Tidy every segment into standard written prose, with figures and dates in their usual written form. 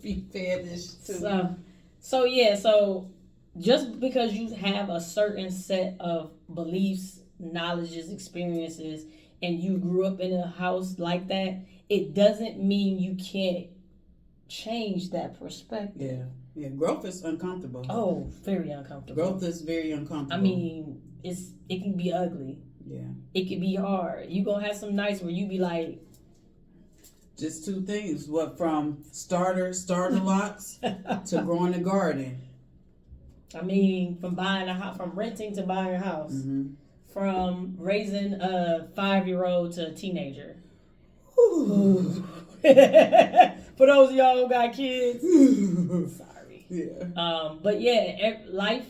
be fetish too. So just because you have a certain set of beliefs, knowledges, experiences, and you grew up in a house like that, it doesn't mean you can't change that perspective. Yeah. Growth is uncomfortable. Oh, very uncomfortable. Growth is very uncomfortable. I mean, it can be ugly. Yeah. It can be hard. You gonna have some nights where you be like, just two things. What, from starter locks to growing a garden. I mean, from buying a house, from renting to buying a house, from raising a 5-year-old to a teenager. For those of y'all who got kids, sorry. Yeah. But yeah, life,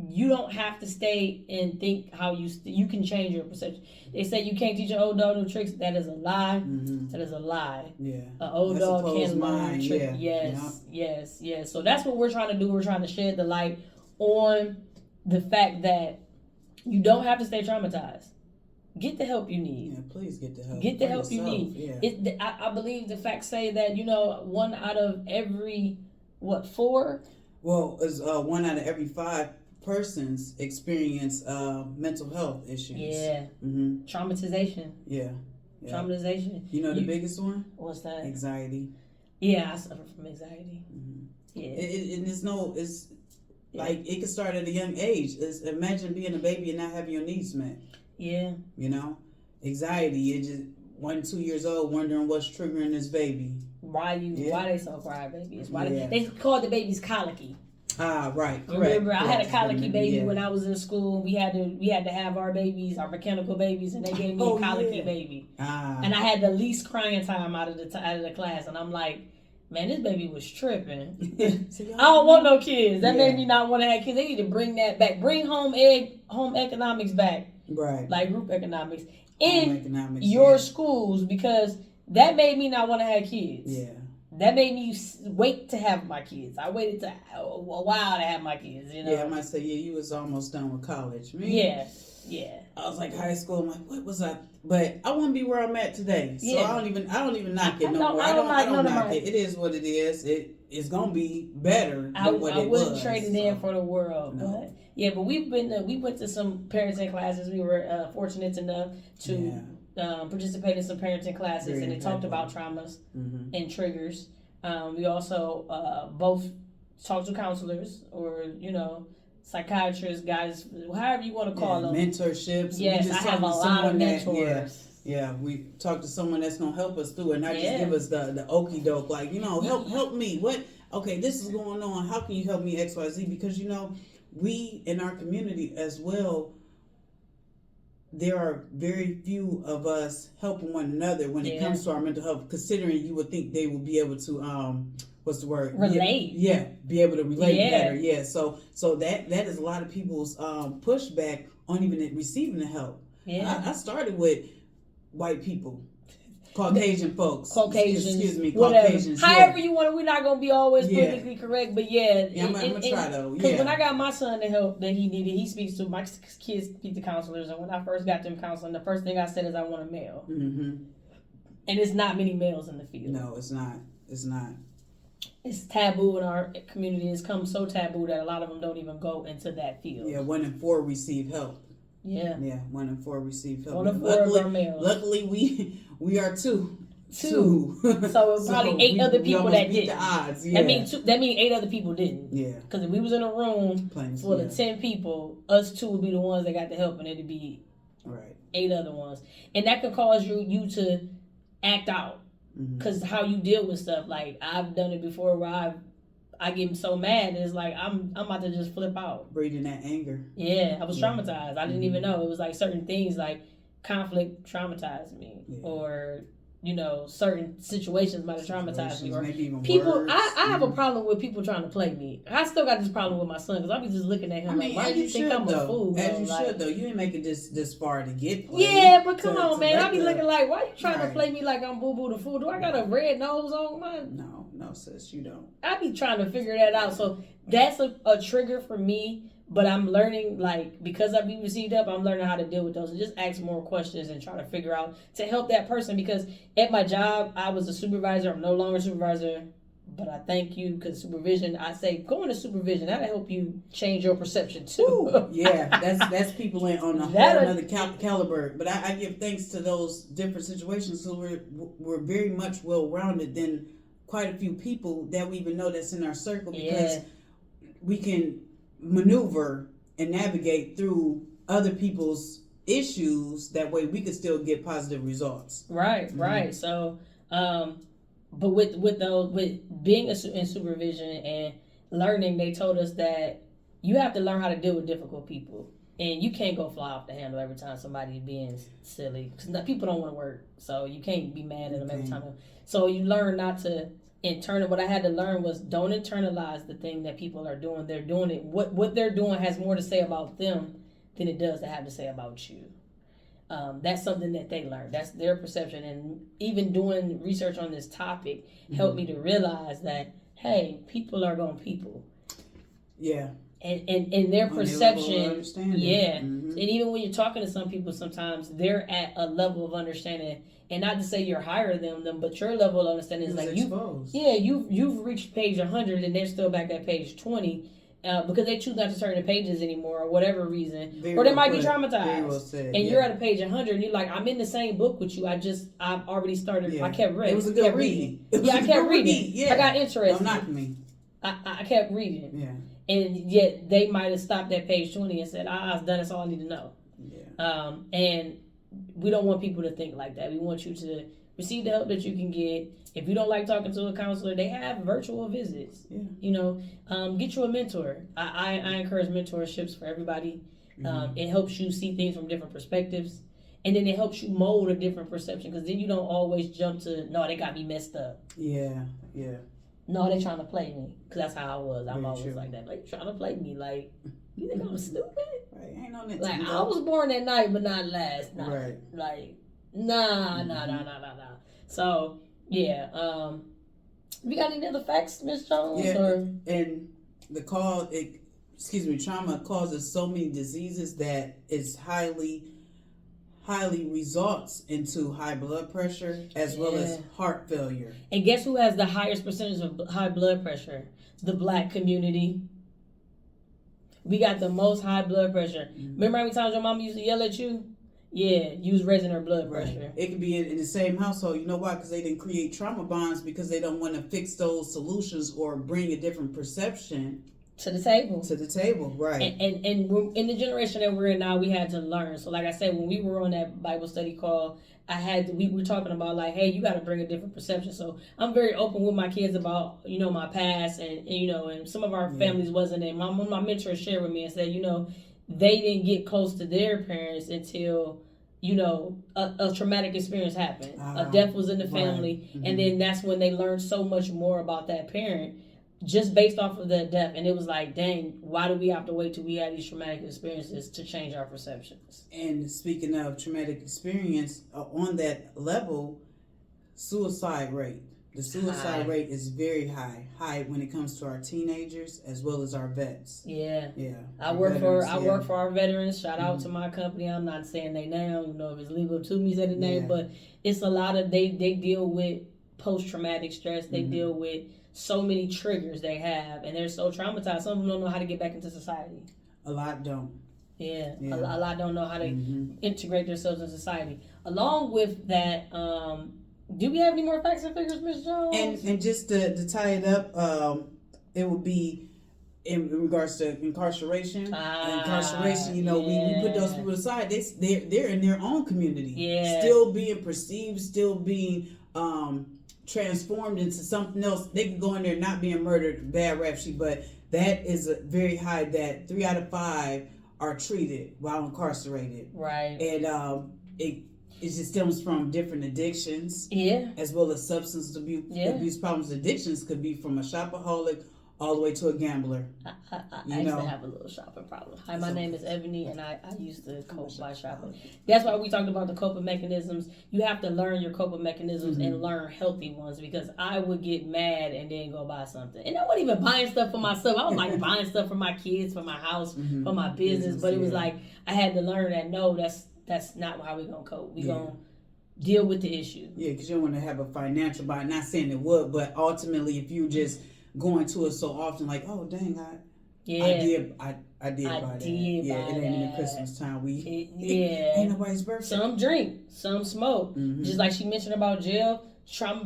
you don't have to stay and think how you can change your perception. They say you can't teach an old dog new tricks. That is a lie. That is a lie. Yeah. An old dog can learn tricks. Yeah. Yes. So that's what we're trying to do. We're trying to shed the light on the fact that you don't have to stay traumatized. Get the help you need. Yeah, please get the help. Get the help you need. Yeah. I believe the facts say that, 1 out of every, 4? Well, it's 1 out of every 5 persons experience mental health issues. Yeah. Traumatization. Yeah. Traumatization. You know the biggest one? What's that? Anxiety. Yeah, I suffer from anxiety. Yeah. It's like it can start at a young age. Imagine being a baby and not having your needs met. Yeah. Anxiety. You're just 1, 2 years old, wondering what's triggering this baby. Why they so cry babies? They called the babies colicky. Ah, right. Correct. Remember, I had a colicky baby when I was in school. We had to have our babies, our mechanical babies, and they gave me a colicky baby. And I had the least crying time out of the class, and I'm like, man, this baby was tripping. I don't want no kids. That made me not want to have kids. They need to bring that back. Bring home economics back. Right. Like group economics in your schools, because that made me not want to have kids. Yeah. That made me wait to have my kids. I waited a while to have my kids. Yeah, I might say, you was almost done with college. Yeah. I was like high school. I'm like, what was I? But I want to be where I'm at today. So I don't even knock it no more. I don't knock it. It is what it is. It's gonna be better than what it was. I wouldn't trade it in for the world. No. But we went to some parenting classes. We were fortunate enough to participate in some parenting classes, and they talked about traumas and triggers. We also both talked to counselors or psychiatrists, guys, however you want to call them. Mentorships. Yes, I have a lot of mentors. We talk to someone that's gonna help us through it, not just give us the okie doke, like help me. What? Okay, this is going on. How can you help me XYZ? Because we in our community as well, there are very few of us helping one another when it comes to our mental health. Considering you would think they would be able to what's the word? Relate. Be able to relate better. Yeah. So that is a lot of people's pushback on even receiving the help. Yeah. I started with white people. Caucasian folks. Excuse me. Whatever. Caucasians. However you want it. We're not going to be always politically correct, but I'm going to try though. Because when I got my son the help that he needed, he speaks to, my kids speak to counselors, and when I first got them counseling, the first thing I said is I want a male. And it's not many males in the field. No, it's not. It's taboo in our community. It's come so taboo that a lot of them don't even go into that field. Yeah, 1 in 4 receive help. Yeah, 1 in 4 receive help. 1 in 4 are males. Luckily, we are two. So it's probably 8 other people that didn't. The odds. That means 8 other people didn't. Yeah. Because if we was in a room full of 10 people, us 2 would be the ones that got the help, and it'd be 8 other ones, and that could cause you to act out. Because how you deal with stuff, like I've done it before, where I get so mad, and it's like I'm about to just flip out. Breathing that anger. Yeah, I was traumatized. I didn't even know. It was like certain things, like conflict traumatized me, or certain situations might have traumatized me. Or people, I have a problem with people trying to play me. I still got this problem with my son, because I be just looking at him like, why do you think I'm a fool? As you should though. You ain't making this far to get played. Yeah, but come on, man. I be looking like, why you trying to play me like I'm Boo Boo the Fool? Do I got a red nose on mine? No, sis, you don't. I be trying to figure that out. So that's a trigger for me. But I'm learning, because I've been received up, I'm learning how to deal with those and just ask more questions and try to figure out to help that person. Because at my job, I was a supervisor. I'm no longer a supervisor, But I thank you because supervision, I say, go into supervision. That'll help you change your perception too. Ooh, yeah, that's people on a whole other caliber. But I give thanks to those different situations. So we're very much well-rounded than quite a few people that we even know that's in our circle, because we can maneuver and navigate through other people's issues. That way we could still get positive results. Right, right. So, but with being in supervision and learning, they told us that you have to learn how to deal with difficult people, and you can't go fly off the handle every time somebody's being silly, because people don't want to work, so you can't be mad at them every time. So you learn not to what I had to learn was, don't internalize the thing that people are doing. They're doing it. What they're doing has more to say about them than it does to have to say about you. That's something that they learned. That's their perception. And even doing research on this topic helped me to realize that, hey, people are going to people. Yeah. And their perception. Yeah. Mm-hmm. And even when you're talking to some people, sometimes they're at a level of understanding, and not to say you're higher than them, but your level of understanding is like you've reached page 100 and they're still back at page 20. Because they choose not to turn the pages anymore, or whatever reason, or they might be traumatized. You're at a page 100, and you're like, "I'm in the same book with you. I've already started. I kept reading. It was a good reading. I kept reading. Yeah. I got interested. Don't knock me. I kept reading. Yeah. And yet they might have stopped at page 20 and said, "I've done. That's all I need to know." Yeah. And we don't want people to think like that. We want you to receive the help that you can get. If you don't like talking to a counselor, they have virtual visits. Yeah. Get you a mentor. I encourage mentorships for everybody. It helps you see things from different perspectives. And then it helps you mold a different perception, because then you don't always jump to, no, they got me messed up. Yeah, yeah. No, they trying to play me. Because that's how I was. I'm always like that. Like, trying to play me. Like, you think I'm stupid? Right, ain't no need like, I was born that night, but not last night. Right. Like, nah. So, yeah. We got any other facts, Ms. Jones? Yeah, or? and trauma causes so many diseases that it's highly results into high blood pressure as well as heart failure. And guess who has the highest percentage of high blood pressure? The Black community. We got the most high blood pressure. Remember how many times your mama used to yell at you? Yeah, you was raising her blood pressure. Right. It could be in the same household. You know why? Because they didn't create trauma bonds, because they don't want to fix those solutions or bring a different perception to the table. Right. And in the generation that we're in now, we had to learn. So like I said, when we were on that Bible study call, we were talking about like, hey, you got to bring a different perception. So I'm very open with my kids about, my past, and some of our families wasn't in. My mentor shared with me and said, they didn't get close to their parents until, a traumatic experience happened. A death was in the family. Right. And then that's when they learned so much more about that parent, just based off of the death. And it was like, dang, why do we have to wait till we have these traumatic experiences to change our perceptions? And speaking of traumatic experience, on that level, suicide rate. The suicide rate is very high when it comes to our teenagers as well as our vets. Yeah. I work for our veterans. Shout out to my company. I'm not saying they name, if it's legal to me say the name, but it's a lot of they deal with post-traumatic stress. They deal with so many triggers they have, and they're so traumatized. Some of them don't know how to get back into society. A lot don't. Yeah. A lot don't know how to integrate themselves in society. Along with that, do we have any more facts and figures, Ms. Jones? And just to tie it up, it would be in regards to incarceration. Incarceration, we put those people aside. They're in their own community, still being perceived, still being transformed into something else. They can go in there not being murdered, bad rap sheet, but that is a very high. That 3 out of 5 are treated while incarcerated. Right. And it just stems from different addictions, as well as substance abuse problems. Addictions could be from a shopaholic all the way to a gambler. I used to have a little shopping problem. Hi, my name is Ebony, and I used to cope by shopping. That's why we talked about the coping mechanisms. You have to learn your coping mechanisms and learn healthy ones, because I would get mad and then go buy something. And I wasn't even buying stuff for myself. I was like buying stuff for my kids, for my house, for my business. But it was like I had to learn that, no, that's not how we're going to cope. deal with the issue. Yeah, because you don't want to have a financial buy. Not saying it would, but ultimately, if you just going to it so often, like, oh dang, I did buy that. Yeah, it ain't even Christmas time. Ain't nobody's birthday. Some drink, some smoke. Just like she mentioned about jail.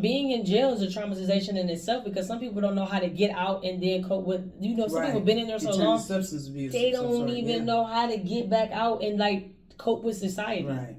Being in jail is a traumatization in itself because some people don't know how to get out and then cope with. Some people been in there so long, substance abuse. They don't even know how to get back out and like cope with society. Right.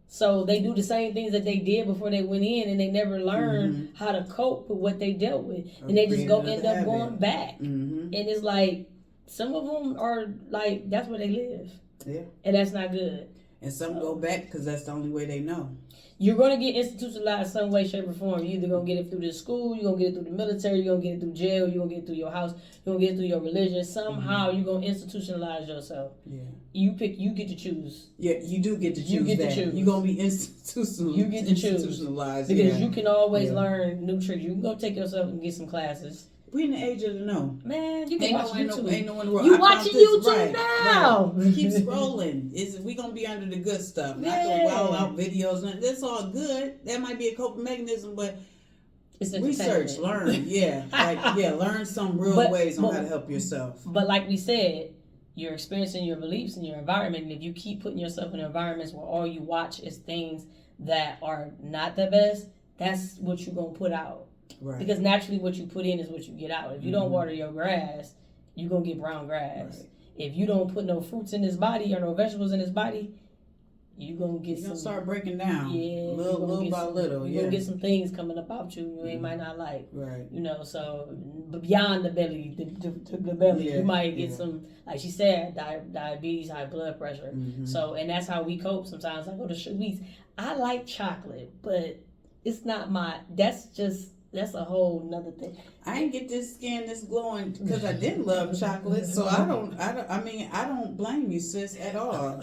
So they do the same things that they did before they went in, and they never learn how to cope with what they dealt with, and they just end up going back. And it's like some of them are like that's where they live. Yeah. And that's not good. And some go back because that's the only way they know. You're going to get institutionalized some way, shape, or form. You're either going to get it through the school, you're going to get it through the military, you're going to get it through jail, you're going to get it through your house, you're going to get it through your religion. Somehow you're going to institutionalize yourself. Yeah. You get to choose. Yeah, you do get to choose. You get to choose. You're going to be institutionalized. You get to choose. Because you can always learn new tricks. You can go take yourself and get some classes. We in the age of the know. Man, you can watch YouTube. Ain't no one world. You watching YouTube now. Right. Keep scrolling. We gonna be under the good stuff. Not the wild out videos. That's all good. That might be a coping mechanism, but it's research, learn. Learn some real ways on how to help yourself. But like we said, you're experiencing your beliefs in your environment, and if you keep putting yourself in environments where all you watch is things that are not the best, that's what you're gonna put out. Right. Because naturally what you put in is what you get out. If you don't water your grass, you're going to get brown grass. Right. If you don't put no fruits in his body or no vegetables in his body, you're going to get You're going to start breaking down. Yeah. Little by little. You're going to get some things coming about you might not like. Right. So beyond the belly, the belly, you might get some, like she said, diabetes, high blood pressure. So, and that's how we cope sometimes. I go to sweets. I like chocolate, but it's not that's a whole nother thing. I ain't get this skin that's glowing because I didn't love chocolate, so I don't blame you, sis, at all.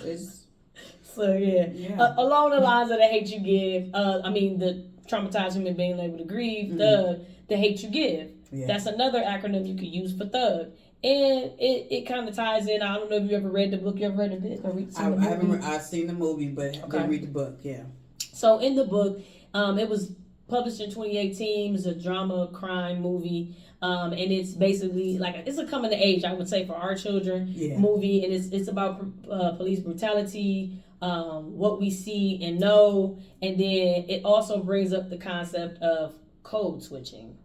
Along the lines of the hate you give, the traumatized human being able to grieve, the hate you give. Yeah. That's another acronym you could use for thug. And it kind of ties in. I don't know if you ever read the book. You ever read the book or I've seen the movie, but didn't read the book. Yeah. So in the book, it was published in 2018. It's a drama crime movie, and it's basically it's a coming to age, I would say, for our children movie, and it's about police brutality, what we see and know, and then it also brings up the concept of code switching.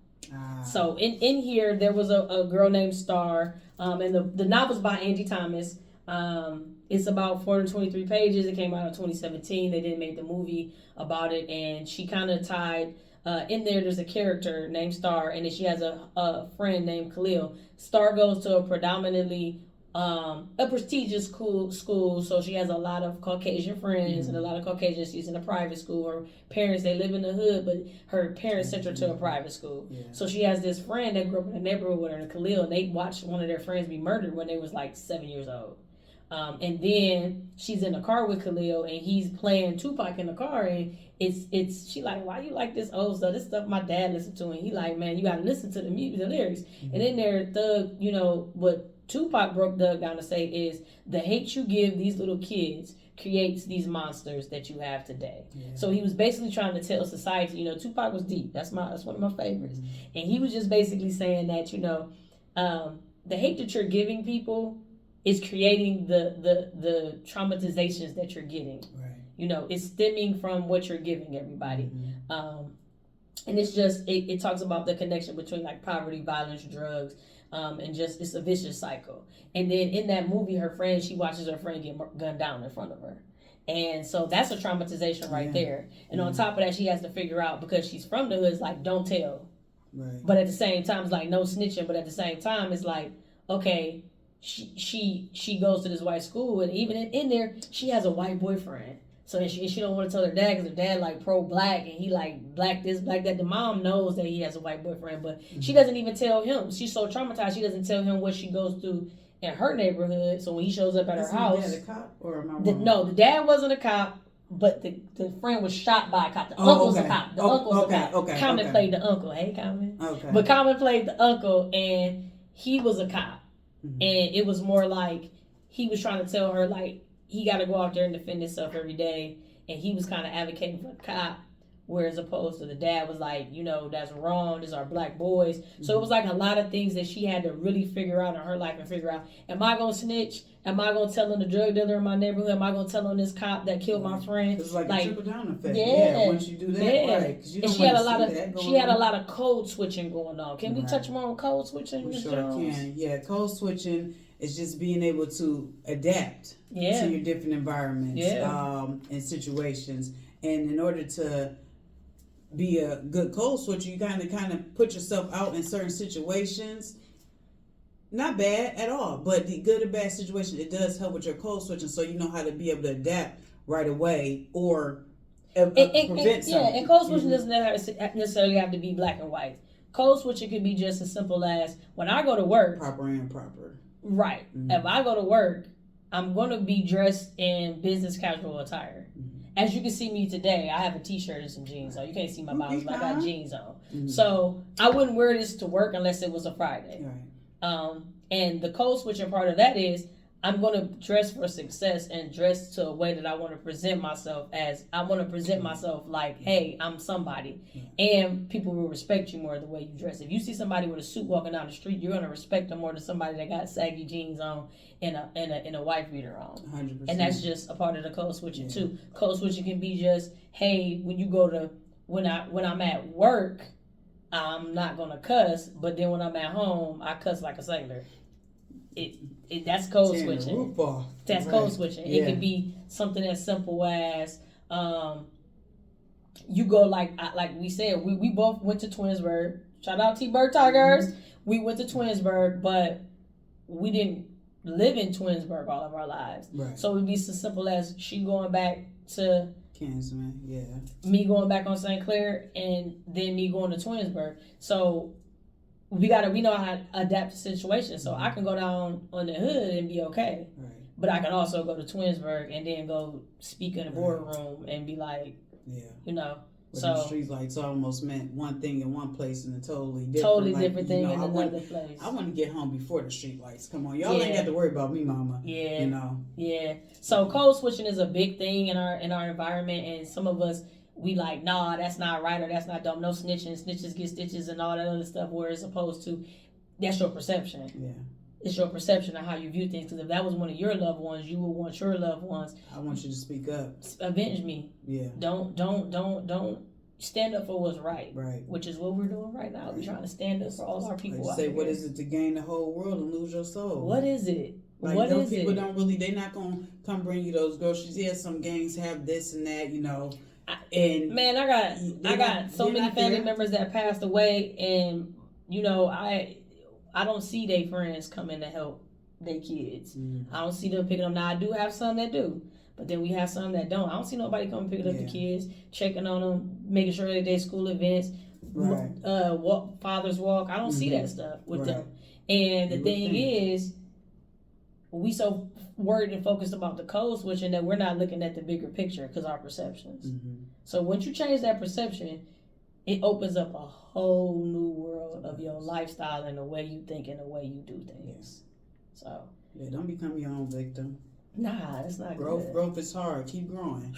So in here there was a girl named Star, and the novel's by Angie Thomas. It's about 423 pages. It came out in 2017. They didn't make the movie about it, and she kind of tied in there's a character named Star, and then she has a friend named Khalil. Star goes to a predominantly a prestigious school, so she has a lot of Caucasian friends and a lot of Caucasians. She's in a private school. Her parents, they live in the hood, but her parents sent her to a private school. Yeah. So she has this friend that grew up in the neighborhood with her, and Khalil, and they watched one of their friends be murdered when they was 7 years old. And then she's in a car with Khalil, and he's playing Tupac in the car, and she why you like this old stuff? This stuff my dad listened to, and he man, you gotta listen to the music, the lyrics. Mm-hmm. And then there, Thug, what Tupac broke Thug down to say is the hate you give these little kids creates these monsters that you have today. Yeah. So he was basically trying to tell society, Tupac was deep. That's one of my favorites, and he was just basically saying that the hate that you're giving people is creating the traumatizations that you're getting. Right. It's stemming from what you're giving everybody. Mm-hmm. And it's just, it talks about the connection between poverty, violence, drugs, and just, it's a vicious cycle. And then in that movie, she watches her friend get gunned down in front of her. And so that's a traumatization right there. And on top of that, she has to figure out, because she's from the hood, it's don't tell. Right. But at the same time, it's no snitching. But at the same time, it's okay, she goes to this white school, and even in there, she has a white boyfriend. So she don't want to tell her dad, because her dad pro-black, and he black this, black that. The mom knows that he has a white boyfriend, but she doesn't even tell him. She's so traumatized, she doesn't tell him what she goes through in her neighborhood. So when he shows up at her house, the dad a cop, or am I wrong? No, the dad wasn't a cop, but the friend was shot by a cop. The uncle's a cop. The uncle's a cop. Okay. Common played the uncle. Hey, Common. Okay. But Common played the uncle, and he was a cop. Mm-hmm. And it was more he was trying to tell her he got to go out there and defend himself every day, and he was kind of advocating for the cop. Whereas opposed to the dad was like, that's wrong. These are black boys. Mm-hmm. So it was like a lot of things that she had to really figure out in her life and figure out, am I going to snitch? Am I going to tell on the drug dealer in my neighborhood? Am I going to tell on this cop that killed my friend? It's like a trickle down effect. Yeah. Once you do that, right. You don't and she had a lot of code switching going on. Can we touch more on code switching? We sure can. Yeah, code switching is just being able to adapt to your different environments and situations. And in order to be a good code switcher, you kind of put yourself out in certain situations. Not bad at all, but the good or bad situation, it does help with your code switching, so you know how to be able to adapt right away or prevent something. Yeah, and code switching doesn't necessarily have to be black and white. Code switching could be just as simple as when I go to work. Proper and improper. Right. Mm-hmm. If I go to work, I'm going to be dressed in business casual attire. Mm-hmm. As you can see me today, I have a t-shirt and some jeans on. You can't see my bottoms, but I got jeans on. Mm-hmm. So I wouldn't wear this to work unless it was a Friday. Right. And the code switching part of that is I'm going to dress for success and dress to a way that I want to present myself as. I want to present myself like, hey, I'm somebody. And people will respect you more the way you dress. If you see somebody with a suit walking down the street, you're going to respect them more than somebody that got saggy jeans on and a white beater on. 100%. And that's just a part of the code switching too. Code switching can be just, hey, when you go to when I'm at work, I'm not gonna cuss, but then when I'm at home, I cuss like a sailor. That's code switching. That's code switching. Yeah. It could be something as simple as you go like we said, we both went to Twinsburg. Shout out T-Bird Tigers. Mm-hmm. We went to Twinsburg, but we didn't live in Twinsburg all of our lives. Right. So it would be so simple as she going back to Kansas, me going back on St. Clair, and then me going to Twinsburg. So we know how to adapt to situations. So I can go down on the hood and be okay. Right. But I can also go to Twinsburg and then go speak in the boardroom and be like, But the streetlights almost meant one thing in one place and a totally different thing in another place. I want to get home before the streetlights. Come on, y'all ain't got to worry about me, mama. Yeah, Yeah. So code switching is a big thing in our environment, and some of us we like, nah, that's not right or that's not dumb. No snitching, snitches get stitches, and all that other stuff. Whereas opposed to that's your perception. Yeah. It's your perception of how you view things. Because if that was one of your loved ones, you would want your loved ones. I want you to speak up. Avenge me. Yeah. Don't stand up for what's right. Right. Which is what we're doing right now. We're trying to stand up for all our people. Like what is it to gain the whole world and lose your soul? What is it? Like what those people don't really. They're not gonna come bring you those groceries. Yeah, some gangs have this and that. And man, I got so many family members that passed away, and I don't see their friends coming to help their kids. Mm-hmm. I don't see them picking them. Now, I do have some that do, but then we have some that don't. I don't see nobody coming picking up the kids, checking on them, making sure that they school events, Father's Walk. I don't see that stuff with them. And the thing is, we so worried and focused about the code switching that we're not looking at the bigger picture because our perceptions. Mm-hmm. So once you change that perception, it opens up a whole new world of your lifestyle and the way you think and the way you do things. So don't become your own victim. Nah, that's not good. Growth is hard. Keep growing.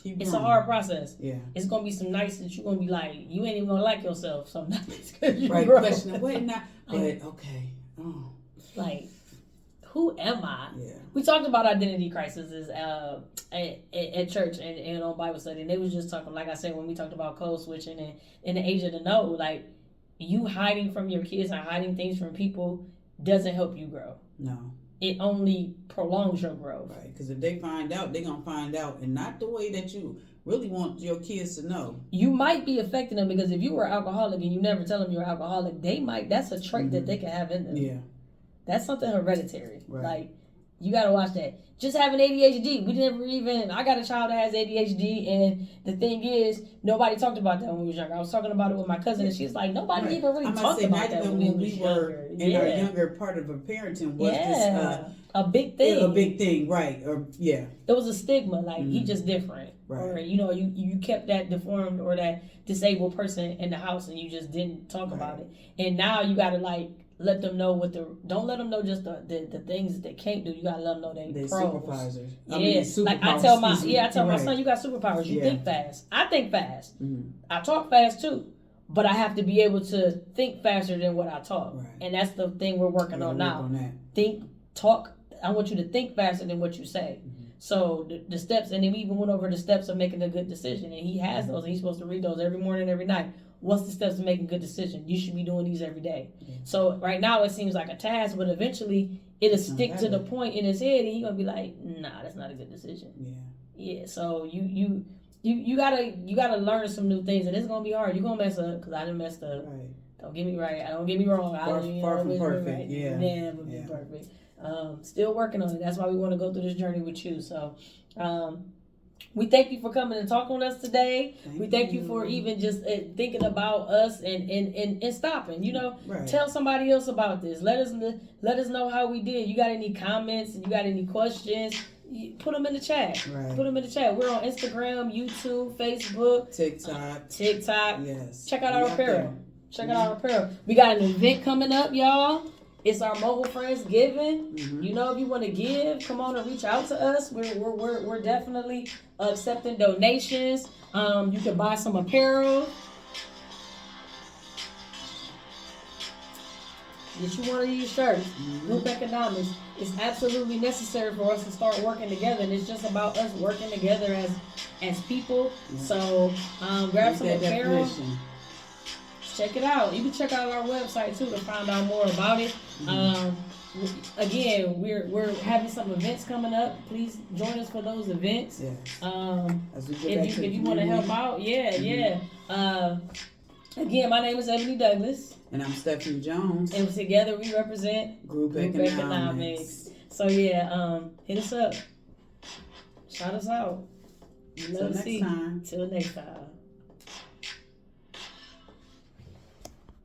It's a hard process. Yeah. It's gonna be some nights that you're gonna be like, you ain't even gonna like yourself some nights. Right. Questioning what not. But okay. Oh. Like, who am I? Yeah. We talked about identity crises at church and on Bible study, and they was just talking, like I said, when we talked about code switching and in the age of the know, like, you hiding from your kids and hiding things from people doesn't help you grow. No. It only prolongs your growth. Right, because if they find out, they're going to find out, and not the way that you really want your kids to know. You might be affecting them, because if you were alcoholic and you never tell them you're alcoholic, that's a trait that they can have in them. Yeah. That's something hereditary. Right. Like, you got to watch that. Just having ADHD. I got a child that has ADHD, and the thing is, nobody talked about that when we was younger. I was talking about it with my cousin, and she's like, nobody even really talked about that when we were in our younger part of our parenting. Was this a big thing? A big thing, right. It was a stigma, like, he just different. Right. Or, you kept that deformed or that disabled person in the house, and you just didn't talk about it. And now you got to, like let them know don't let them know just the things that they can't do. You gotta let them know they pros. Supervisors. Yes, like I tell my son, you got superpowers. You think fast. I think fast. I talk fast too, but I have to be able to think faster than what I talk, and that's the thing we're working on now. Talk. I want you to think faster than what you say. So the steps, and then we even went over the steps of making a good decision, and he has those. And he's supposed to read those every morning, every night. What's the steps to make a good decision? You should be doing these every day. So right now it seems like a task, but eventually it'll stick to the point in his head, and he's gonna be like, "Nah, that's not a good decision." Yeah. So you gotta learn some new things, and it's gonna be hard. You're gonna mess up because I done messed up. Don't get me right. Don't get me wrong. Far from perfect. Right. Never be perfect. Still working on it. That's why we want to go through this journey with you. So, we thank you for coming and talking with us today. We thank you for even just thinking about us and stopping. You know, tell somebody else about this. Let us know how we did. You got any comments and you got any questions? Put them in the chat. Put them in the chat. We're on Instagram, YouTube, Facebook, TikTok. Yes. Check out our apparel. Check out our apparel. We got an event coming up, y'all. It's our Mobile Friends Giving. You know, if you want to give, come on and reach out to us. We're definitely accepting donations. You can buy some apparel. Get you one of these shirts. Group economics. It's absolutely necessary for us to start working together, and it's just about us working together as people. So grab some apparel. Check it out. You can check out our website too to find out more about it. Again, we're having some events coming up. Please join us for those events. If you want to help out, again, my name is Ebony Douglas. And I'm Stephanie Jones. And together we represent Group Economics. So hit us up. Shout us out. Till next time. Till next time.